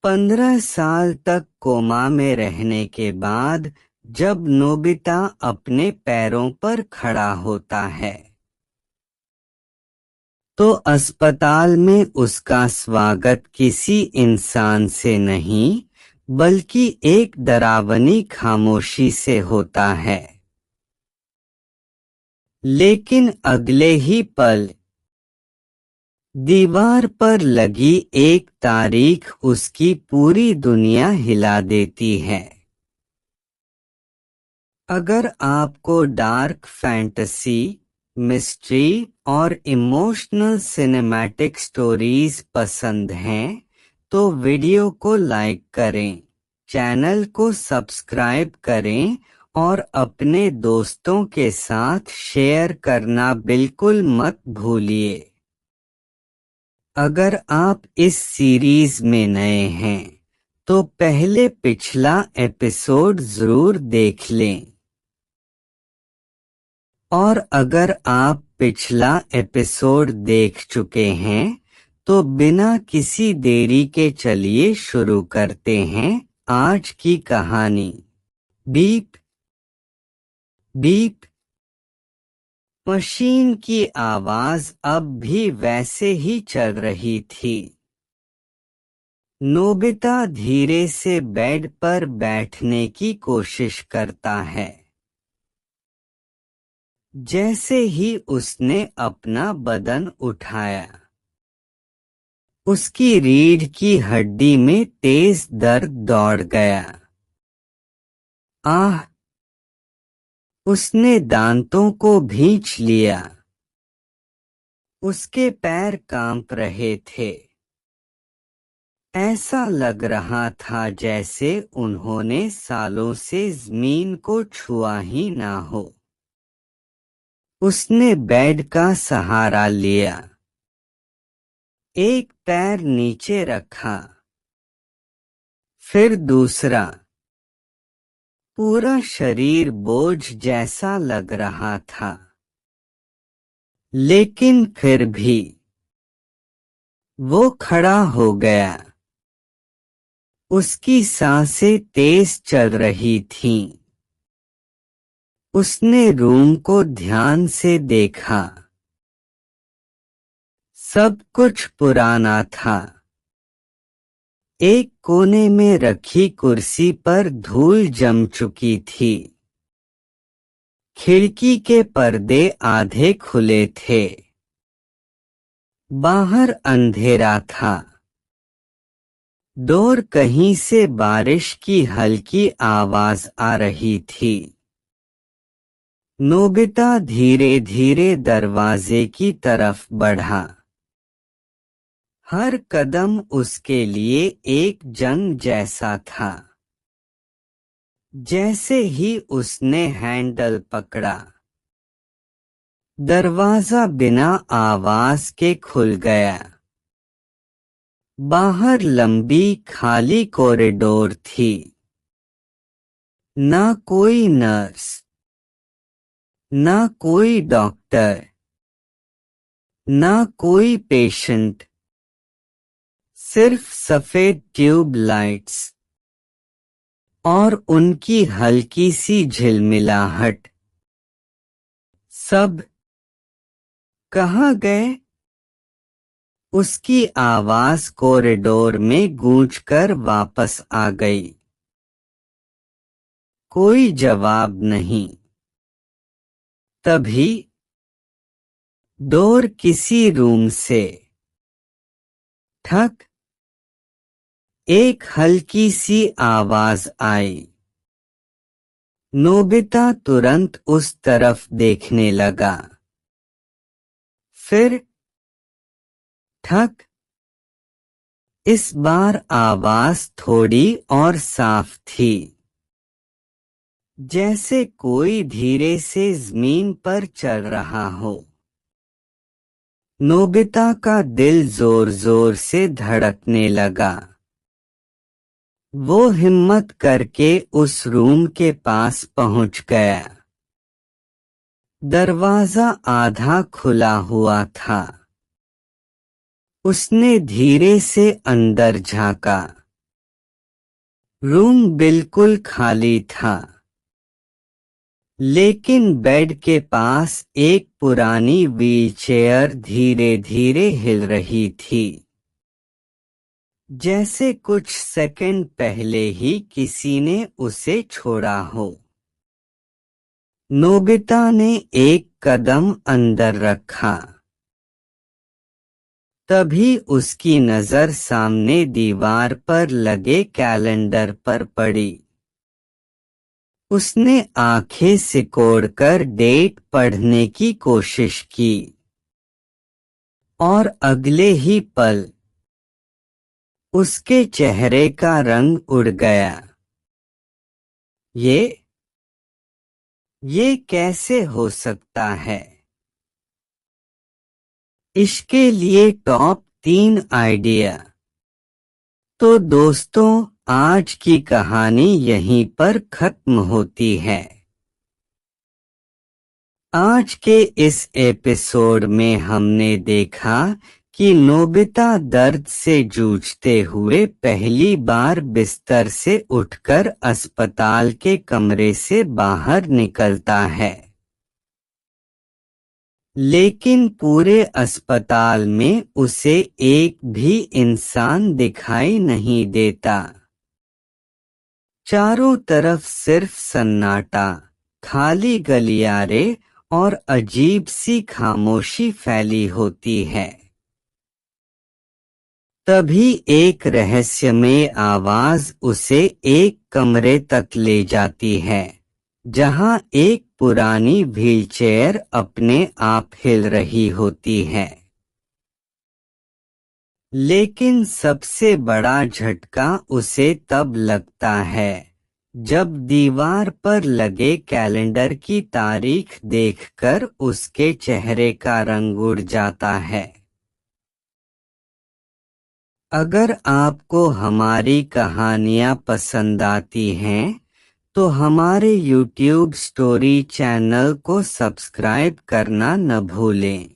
15 साल तक कोमा में रहने के बाद जब नोबिता अपने पैरों पर खड़ा होता है तो अस्पताल में उसका स्वागत किसी इंसान से नहीं बल्कि एक डरावनी खामोशी से होता है। लेकिन अगले ही पल दीवार पर लगी एक तारीख उसकी पूरी दुनिया हिला देती है। अगर आपको डार्क फैंटेसी, मिस्ट्री और इमोशनल सिनेमैटिक स्टोरीज पसंद हैं, तो वीडियो को लाइक करें, चैनल को सब्सक्राइब करें और अपने दोस्तों के साथ शेयर करना बिल्कुल मत भूलिए। अगर आप इस सीरीज में नए हैं तो पहले पिछला एपिसोड जरूर देख लें। और अगर आप पिछला एपिसोड देख चुके हैं तो बिना किसी देरी के चलिए शुरू करते हैं आज की कहानी। Beep beep. मशीन की आवाज अब भी वैसे ही चल रही थी। नोबिता धीरे से बेड पर बैठने की कोशिश करता है। जैसे ही उसने अपना बदन उठाया उसकी रीढ़ की हड्डी में तेज दर्द दौड़ गया। आह! उसने दांतों को भींच लिया। उसके पैर कांप रहे थे। ऐसा लग रहा था जैसे उन्होंने सालों से जमीन को छुआ ही ना हो। उसने बेड का सहारा लिया। एक पैर नीचे रखा, फिर दूसरा। पूरा शरीर बोझ जैसा लग रहा था। लेकिन फिर भी वो खड़ा हो गया। उसकी सांसें तेज चल रही थीं। उसने रूम को ध्यान से देखा। सब कुछ पुराना था। एक कोने में रखी कुर्सी पर धूल जम चुकी थी। खिड़की के पर्दे आधे खुले थे। बाहर अंधेरा था। दूर कहीं से बारिश की हल्की आवाज आ रही थी। नोबिता धीरे धीरे दरवाजे की तरफ बढ़ा। हर कदम उसके लिए एक जंग जैसा था। जैसे ही उसने हैंडल पकड़ा दरवाजा बिना आवाज के खुल गया। बाहर लंबी खाली कॉरिडोर थी। ना कोई नर्स, ना कोई डॉक्टर, ना कोई पेशेंट। सिर्फ सफेद ट्यूब लाइट्स और उनकी हल्की सी झिलमिलाहट। सब कहाँ गए? उसकी आवाज कॉरिडोर में गूंजकर वापस आ गई। कोई जवाब नहीं। तभी दूर किसी रूम से ठक एक हल्की सी आवाज आई। नोबिता तुरंत उस तरफ देखने लगा। फिर ठक। इस बार आवाज थोड़ी और साफ थी। जैसे कोई धीरे से जमीन पर चल रहा हो। नोबिता का दिल जोर जोर से धड़कने लगा। वो हिम्मत करके उस रूम के पास पहुंच गया। दरवाजा आधा खुला हुआ था। उसने धीरे से अंदर झांका। रूम बिल्कुल खाली था, लेकिन बेड के पास एक पुरानी व्हीलचेयर धीरे धीरे हिल रही थी, जैसे कुछ सेकंड पहले ही किसी ने उसे छोड़ा हो। नोबिता ने एक कदम अंदर रखा। तभी उसकी नजर सामने दीवार पर लगे कैलेंडर पर पड़ी। उसने आंखें सिकोड़कर डेट पढ़ने की कोशिश की और अगले ही पल उसके चेहरे का रंग उड़ गया। ये कैसे हो सकता है? इसके लिए टॉप 3 आइडिया। तो दोस्तों, आज की कहानी यहीं पर खत्म होती है। आज के इस एपिसोड में हमने देखा कि नोबिता दर्द से जूझते हुए पहली बार बिस्तर से उठकर अस्पताल के कमरे से बाहर निकलता है, लेकिन पूरे अस्पताल में उसे एक भी इंसान दिखाई नहीं देता। चारों तरफ सिर्फ सन्नाटा, खाली गलियारे और अजीब सी खामोशी फैली होती है। तभी एक रहस्यमय आवाज उसे एक कमरे तक ले जाती है, जहां एक पुरानी व्हीलचेयर अपने आप हिल रही होती है। लेकिन सबसे बड़ा झटका उसे तब लगता है जब दीवार पर लगे कैलेंडर की तारीख देखकर उसके चेहरे का रंग उड़ जाता है। अगर आपको हमारी कहानियाँ पसंद आती हैं, तो हमारे YouTube स्टोरी चैनल को सब्सक्राइब करना न भूलें।